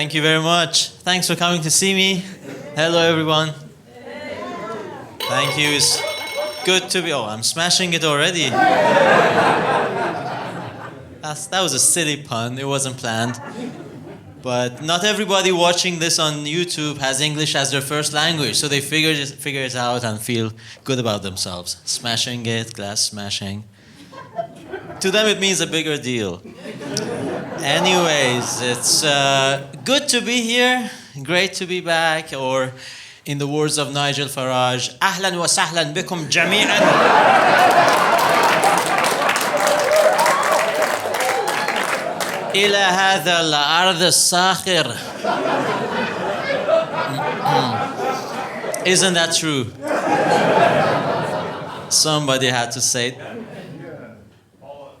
Thank you very much. Thanks for coming to see me. Hello, everyone. Thank you. It's good to be... Oh, I'm smashing it already. That was a silly pun. It wasn't planned. But not everybody watching this on YouTube has English as their first language, so they figure it out and feel good about themselves. Smashing it, glass smashing. To them, it means a bigger deal. Anyways, it's good to be here, great to be back, or in the words of Nigel Farage, أهلا وسهلا بكم جميعا. إلى هذا الأرض الصاخر. Isn't that true? Somebody had to say it.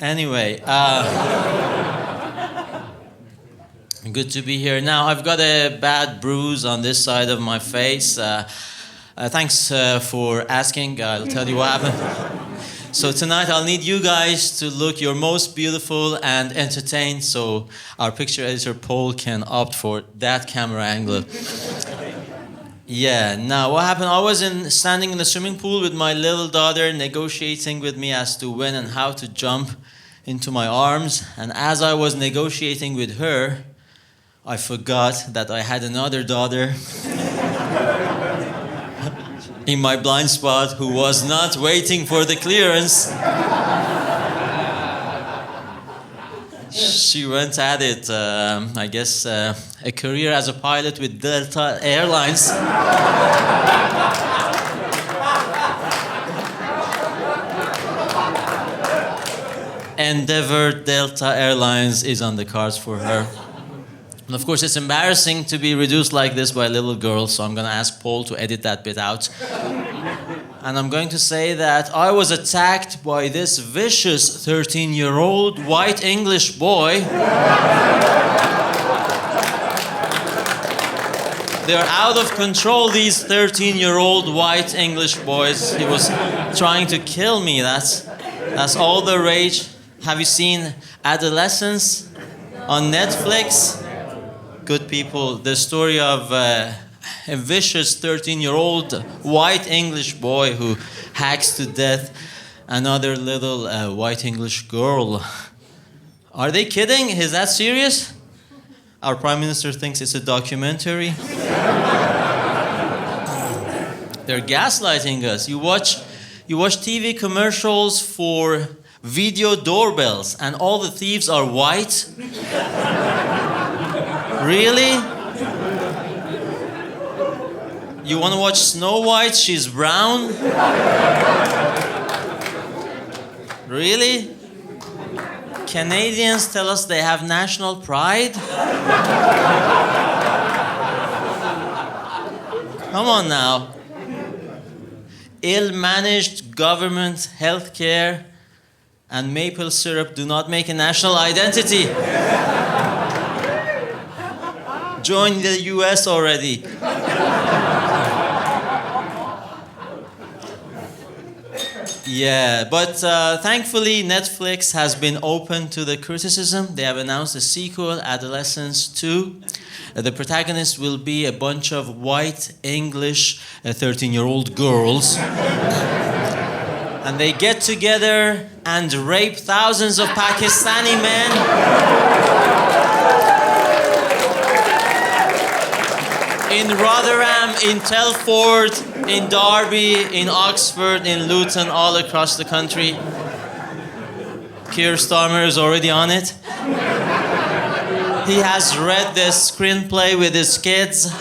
Anyway, good to be here. Now, I've got a bad bruise on this side of my face. Thanks for asking. I'll tell you what happened. So tonight I'll need you guys to look your most beautiful and entertained, so our picture editor Paul can opt for that camera angle. Yeah, now what happened, I was standing in the swimming pool with my little daughter negotiating with me as to when and how to jump into my arms, and as I was negotiating with her, I forgot that I had another daughter in my blind spot who was not waiting for the clearance. She went at it, I guess, a career as a pilot with Delta Airlines. Endeavor Delta Airlines is on the cards for her. And of course, it's embarrassing to be reduced like this by a little girl, so I'm going to ask Paul to edit that bit out. And I'm going to say that I was attacked by this vicious 13-year-old white English boy. They're out of control, these 13-year-old white English boys. He was trying to kill me. That's all the rage. Have you seen Adolescence on Netflix? Good people, the story of a vicious 13-year-old white English boy who hacks to death another little white English girl. Are they kidding? Is that serious? Our Prime Minister thinks it's a documentary. They're gaslighting us. You watch TV commercials for video doorbells and all the thieves are white? Really? You want to watch Snow White? She's brown? Really? Canadians tell us they have national pride? Come on now. Ill-managed government, healthcare, and maple syrup do not make a national identity. Join the US already. Yeah, but thankfully Netflix has been open to the criticism. They have announced a sequel, Adolescence 2. The protagonist will be a bunch of white English 13-year-old girls. And they get together and rape thousands of Pakistani men. In Rotherham, in Telford, in Derby, in Oxford, in Luton, all across the country. Keir Starmer is already on it. He has read the screenplay with his kids.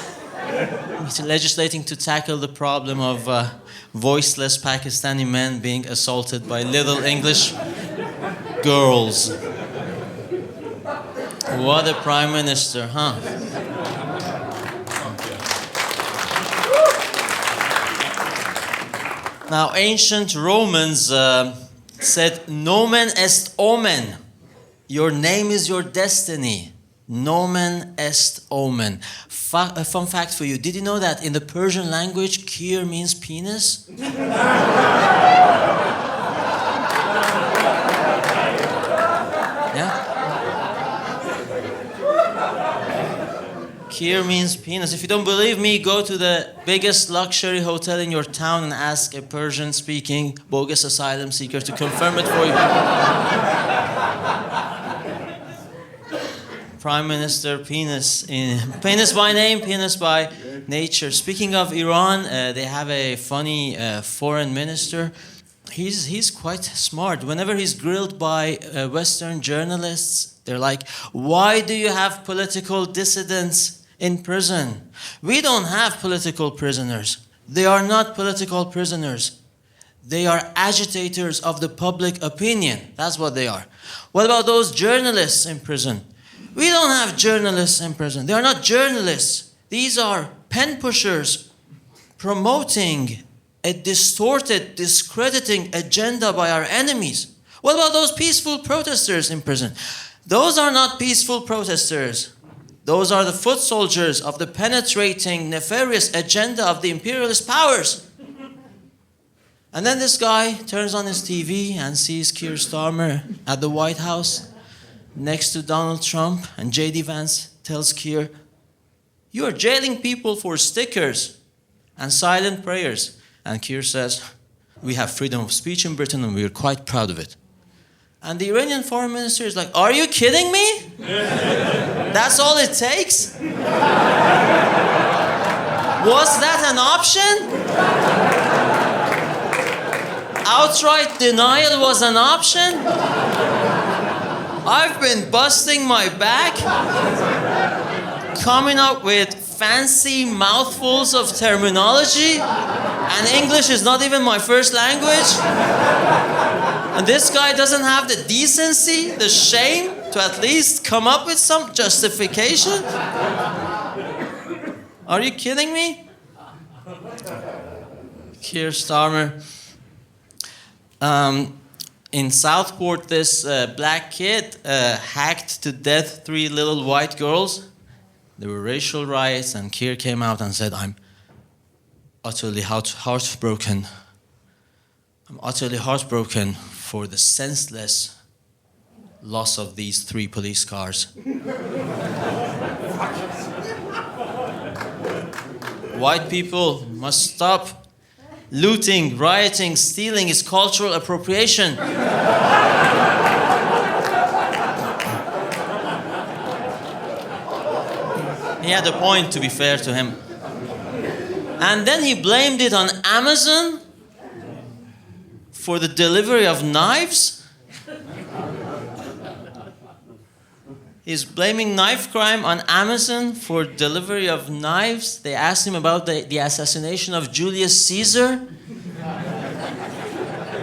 He's legislating to tackle the problem of voiceless Pakistani men being assaulted by little English girls. What a prime minister, huh? Now, ancient Romans said, nomen est omen. Your name is your destiny. Nomen est omen. A fun fact for you. Did you know that in the Persian language, kir means penis? Yeah? Kir means penis. If you don't believe me, go to the biggest luxury hotel in your town and ask a Persian-speaking bogus asylum seeker to confirm it for you. Prime Minister Penis. Penis by name, penis by nature. Speaking of Iran, they have a funny foreign minister. He's quite smart. Whenever he's grilled by Western journalists, they're like, why do you have political dissidents in prison? We don't have political prisoners. They are not political prisoners. They are agitators of the public opinion. That's what they are. What about those journalists in prison? We don't have journalists in prison. They are not journalists. These are pen pushers promoting a distorted, discrediting agenda by our enemies. What about those peaceful protesters in prison? Those are not peaceful protesters. Those are the foot soldiers of the penetrating, nefarious agenda of the imperialist powers. And then this guy turns on his TV and sees Keir Starmer at the White House next to Donald Trump, and J.D. Vance tells Keir, you are jailing people for stickers and silent prayers. And Keir says, we have freedom of speech in Britain and we are quite proud of it. And the Iranian foreign minister is like, are you kidding me? That's all it takes? Was that an option? Outright denial was an option? I've been busting my back, coming up with fancy mouthfuls of terminology, and English is not even my first language. And this guy doesn't have the decency, the shame to at least come up with some justification? Are you kidding me? Keir Starmer. In Southport, this black kid hacked to death 3 little white girls. There were racial riots, and Keir came out and said, I'm utterly heartbroken. I'm utterly heartbroken for the senseless loss of these 3 police cars. White people must stop looting, rioting, stealing is cultural appropriation. He had a point, to be fair to him. And then he blamed it on Amazon for the delivery of knives. He's blaming knife crime on Amazon for delivery of knives. They asked him about the assassination of Julius Caesar.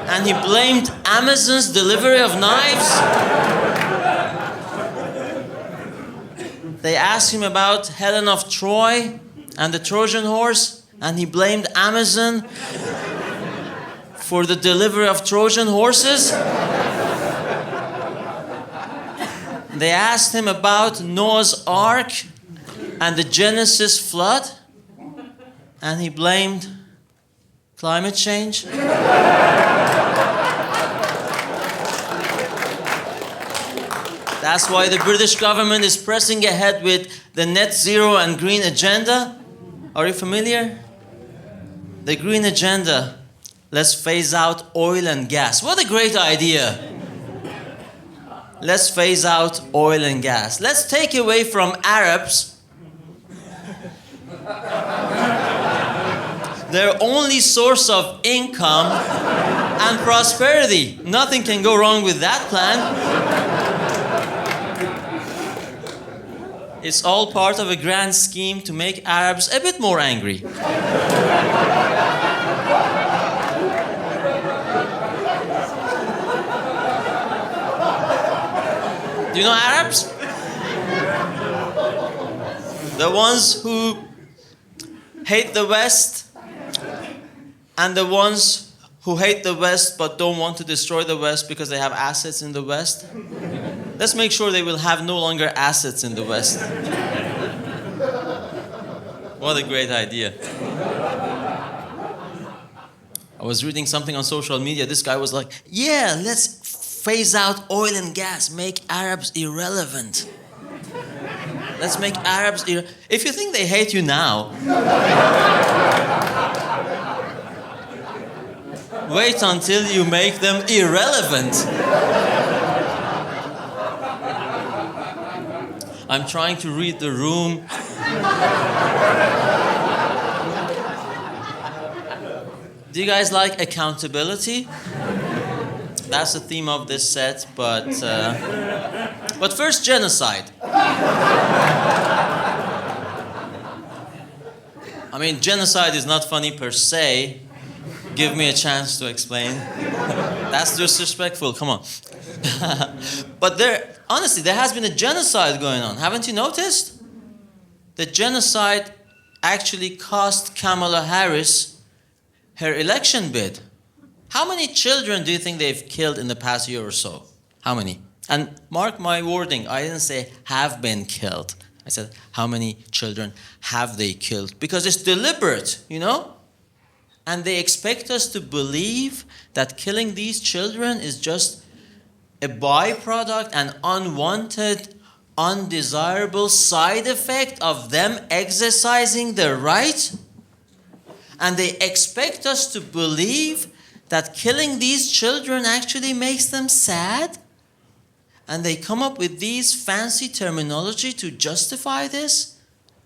And he blamed Amazon's delivery of knives. They asked him about Helen of Troy and the Trojan horse. And he blamed Amazon for the delivery of Trojan horses. They asked him about Noah's Ark and the Genesis flood, and he blamed climate change. That's why the British government is pressing ahead with the net zero and green agenda. Are you familiar? The green agenda. Let's phase out oil and gas. What a great idea. Let's phase out oil and gas. Let's take away from Arabs their only source of income and prosperity. Nothing can go wrong with that plan. It's all part of a grand scheme to make Arabs a bit more angry. Do you know Arabs? The ones who hate the West and the ones who hate the West but don't want to destroy the West because they have assets in the West. Let's make sure they will have no longer assets in the West. What a great idea. I was reading something on social media. This guy was like, yeah, let's phase out oil and gas, make Arabs irrelevant. Let's make Arabs. If you think they hate you now, wait until you make them irrelevant. I'm trying to read the room. Do you guys like accountability? That's the theme of this set, but first, genocide. I mean, genocide is not funny per se. Give me a chance to explain. That's disrespectful, come on. But honestly, there has been a genocide going on. Haven't you noticed? The genocide actually cost Kamala Harris her election bid. How many children do you think they've killed in the past year or so? How many? And mark my wording, I didn't say have been killed. I said, how many children have they killed? Because it's deliberate, you know? And they expect us to believe that killing these children is just a byproduct, an unwanted, undesirable side effect of them exercising their right. And they expect us to believe that killing these children actually makes them sad. And they come up with these fancy terminology to justify this.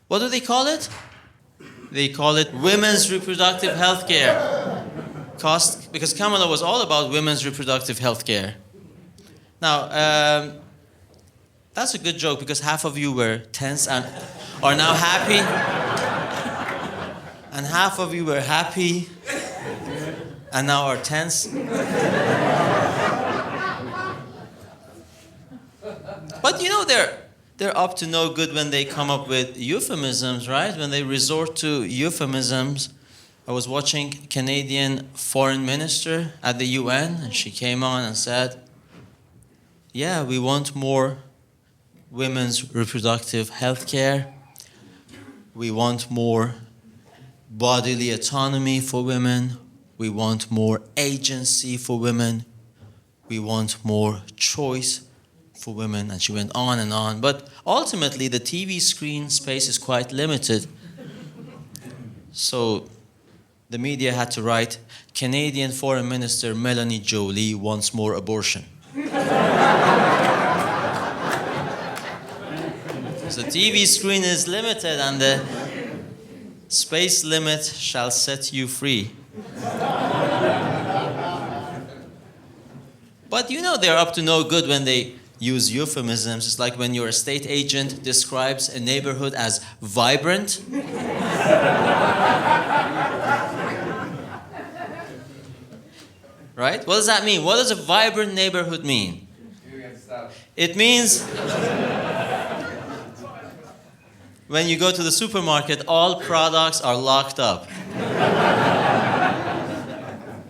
What do they call it? They call it women's reproductive health care. Because Kamala was all about women's reproductive health care. Now, that's a good joke because half of you were tense and are now happy. And half of you were happy and now are tense. But you know, they're up to no good when they come up with euphemisms, right? When they resort to euphemisms. I was watching Canadian foreign minister at the UN, and she came on and said, yeah, we want more women's reproductive health care. We want more bodily autonomy for women. We want more agency for women. We want more choice for women. And she went on and on. But ultimately, the TV screen space is quite limited. So the media had to write, Canadian Foreign Minister Melanie Joly wants more abortion. So the TV screen is limited and the space limit shall set you free. But you know they're up to no good when they use euphemisms. It's like when your estate agent describes a neighborhood as vibrant. Right? What does that mean? What does a vibrant neighborhood mean? It means when you go to the supermarket, all products are locked up.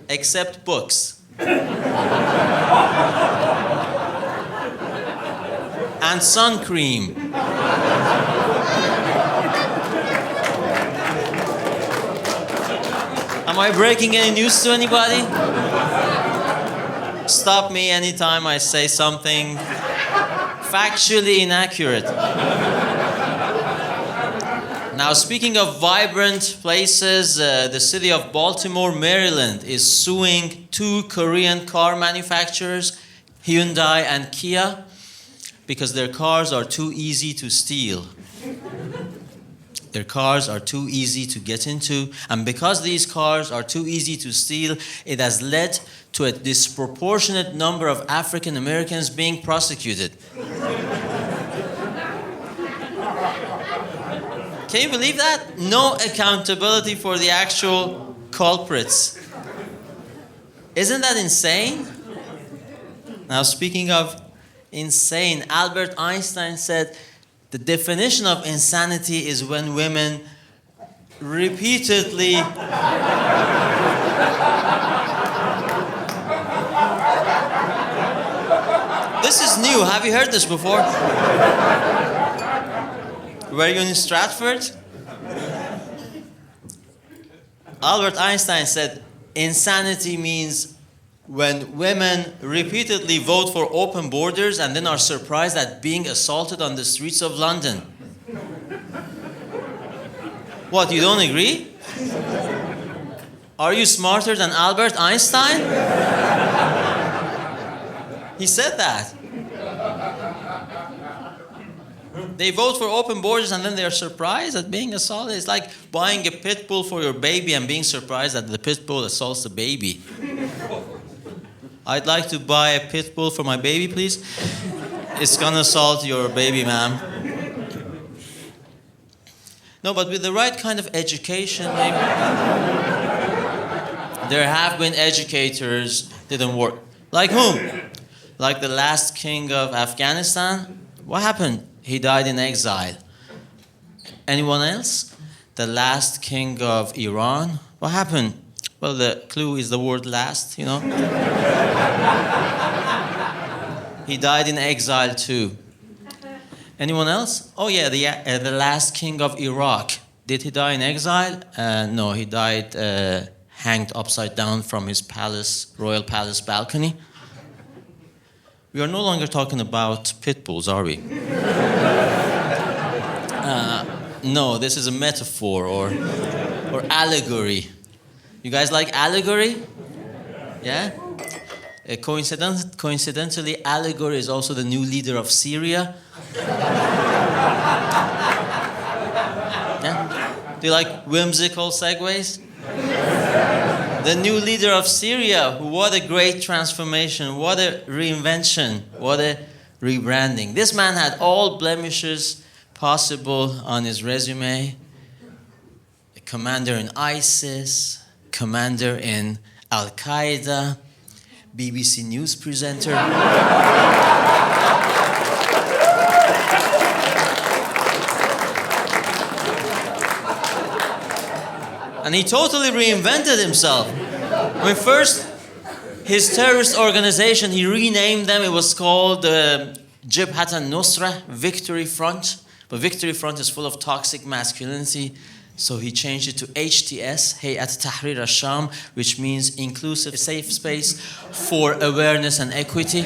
Except books. And sun cream. Am I breaking any news to anybody? Stop me anytime I say something factually inaccurate. Now, speaking of vibrant places, the city of Baltimore, Maryland, is suing 2 Korean car manufacturers, Hyundai and Kia, because their cars are too easy to steal. Their cars are too easy to get into, and because these cars are too easy to steal, it has led to a disproportionate number of African Americans being prosecuted. Can you believe that? No accountability for the actual culprits. Isn't that insane? Now, speaking of insane, Albert Einstein said the definition of insanity is when women repeatedly This is new. Have you heard this before? Were you in Stratford? Albert Einstein said, insanity means when women repeatedly vote for open borders and then are surprised at being assaulted on the streets of London. What, you don't agree? Are you smarter than Albert Einstein? He said that. They vote for open borders and then they're surprised at being assaulted. It's like buying a pit bull for your baby and being surprised that the pit bull assaults the baby. I'd like to buy a pit bull for my baby, please. It's gonna assault your baby, ma'am. No, but with the right kind of education, maybe. There have been educators, didn't work. Like whom? Like the last king of Afghanistan? What happened? He died in exile. Anyone else? The last king of Iran? What happened? Well, the clue is the word last, you know? He died in exile too. Anyone else? Oh yeah, the last king of Iraq. Did he die in exile? No, he died hanged upside down from his palace, royal palace balcony. We are no longer talking about pit bulls, are we? No, this is a metaphor or allegory. You guys like allegory? Yeah? Coincidentally, allegory is also the new leader of Syria. Yeah? Do you like whimsical segues? The new leader of Syria, what a great transformation, what a reinvention, what a rebranding. This man had all blemishes possible on his resume. A commander in ISIS, commander in Al-Qaeda, BBC News presenter. And he totally reinvented himself. I mean, first, his terrorist organization, he renamed them. It was called Jabhat al-Nusra, Victory Front. But Victory Front is full of toxic masculinity. So he changed it to HTS, Hayat Tahrir al-Sham, which means inclusive safe space for awareness and equity.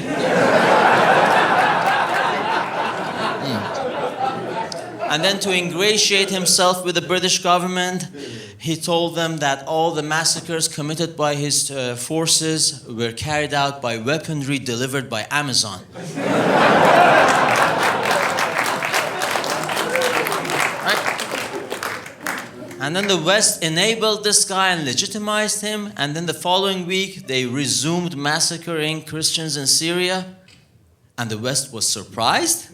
And then to ingratiate himself with the British government, he told them that all the massacres committed by his forces were carried out by weaponry delivered by Amazon. And then the West enabled this guy and legitimized him. And then the following week, they resumed massacring Christians in Syria. And the West was surprised.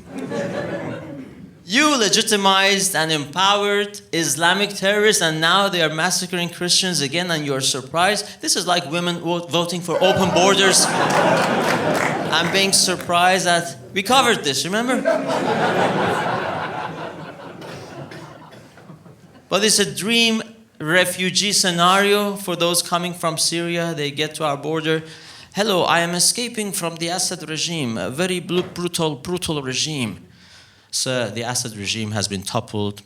You legitimized and empowered Islamic terrorists, and now they are massacring Christians again, and you're surprised. This is like women voting for open borders. I'm being surprised that we covered this, remember? But it's a dream refugee scenario for those coming from Syria. They get to our border. Hello, I am escaping from the Assad regime, a very brutal regime. So the Assad regime has been toppled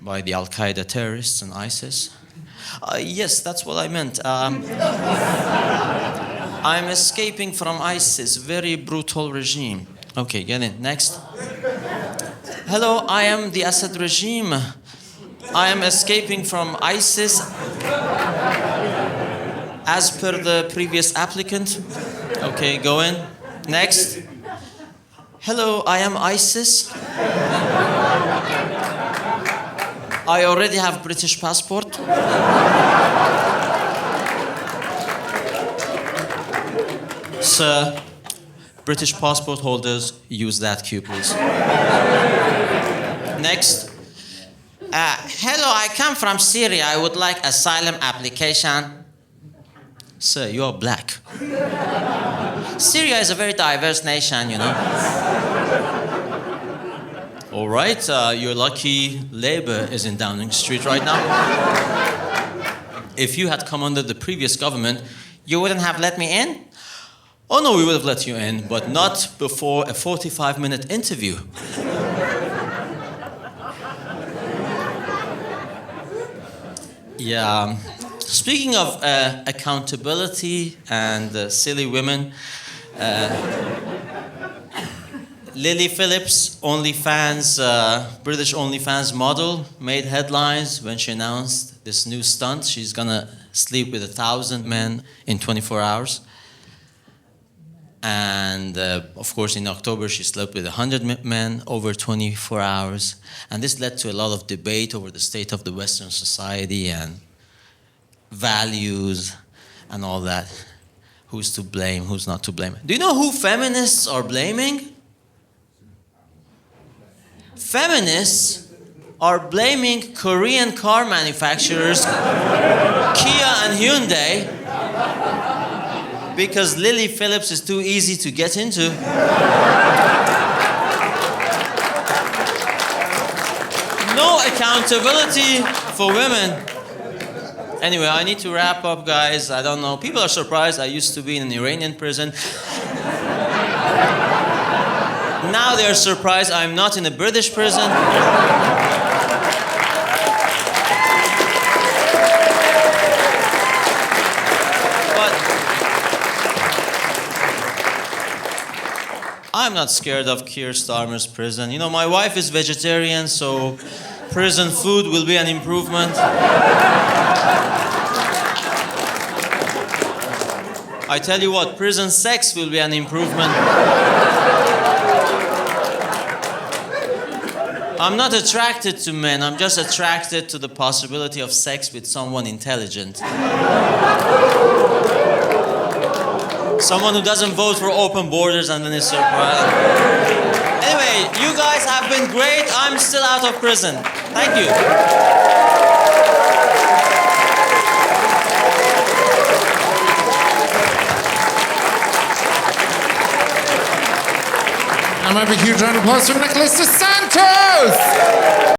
by the Al-Qaeda terrorists and ISIS. Yes, that's what I meant. I'm escaping from ISIS, very brutal regime. Okay, get in. Next. Hello, I am the Assad regime. I am escaping from ISIS as per the previous applicant. Okay, go in. Next. Hello, I am ISIS. I already have British passport. Sir, British passport holders, use that queue, please. Next. Hello, I come from Syria. I would like asylum application. Sir, you are black. Syria is a very diverse nation, you know. All right, you're lucky Labour is in Downing Street right now. If you had come under the previous government, you wouldn't have let me in? Oh no, we would have let you in, but not before a 45-minute interview. Yeah. Speaking of accountability and silly women, Lily Phillips, British OnlyFans model, made headlines when she announced this new stunt. She's gonna sleep with 1,000 men in 24 hours. And of course, in October, she slept with 100 men over 24 hours. And this led to a lot of debate over the state of the Western society and values and all that. Who's to blame, who's not to blame. Do you know who feminists are blaming? Feminists are blaming Korean car manufacturers, Kia and Hyundai, because Lily Phillips is too easy to get into. No accountability for women. Anyway, I need to wrap up, guys. I don't know. People are surprised. I used to be in an Iranian prison. Now they're surprised I'm not in a British prison. But I'm not scared of Keir Starmer's prison. You know, my wife is vegetarian, so prison food will be an improvement. I tell you what, prison sex will be an improvement. I'm not attracted to men, I'm just attracted to the possibility of sex with someone intelligent. Someone who doesn't vote for open borders and then is surprised. Anyway, you guys have been great. I'm still out of prison. Thank you. And a huge round of applause for Nicholas Santos!